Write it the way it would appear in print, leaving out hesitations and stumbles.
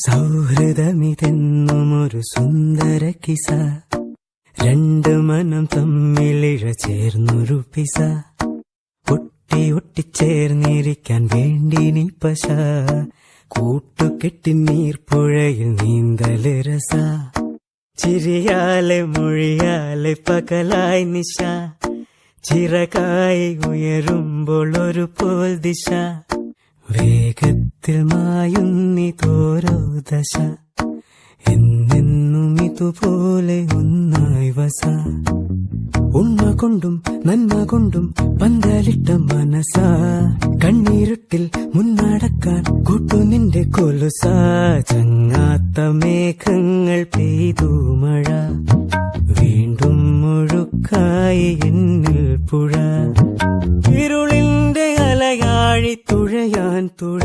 സൗഹൃദമിതെന്നുമൊരു സുന്ദര കിസ, രണ്ട് മനം തമ്മിലിഴ ചേർന്നൊരു പിസ, ഒട്ടി ഒട്ടിച്ചേർന്നിരിക്കാൻ വേണ്ടി നീ പശ, കൂട്ടുകെട്ടി നീർപ്പുഴയിൽ നീന്തല് രസ, ചിരിയാലെ മൊഴിയാലെ പകലായി നിശ, ചിറകായി ഉയരുമ്പോൾ ഒരു പോൽ ദിശ, വേഗത്തിൽ മായുന്നിതോരോ ദശ, എന്നെന്നും ഇതുപോലെ ഒന്നായി വസ, ഉണ്മ കൊണ്ടും നന്മ കൊണ്ടും പന്തലിട്ട മനസ, കണ്ണീരുട്ടിൽ മുന്നടക്കാൻ കൂട്ടു നിന്റെ കൊലുസ, ചങ്ങാത്ത മേഘങ്ങൾ പെയ്തു മഴ, വീണ്ടും മുഴുക്കായി എന്നിൽ പുഴ, ഇരുളിന്റെ അലയാഴി തുഴയാൻ തുഴ.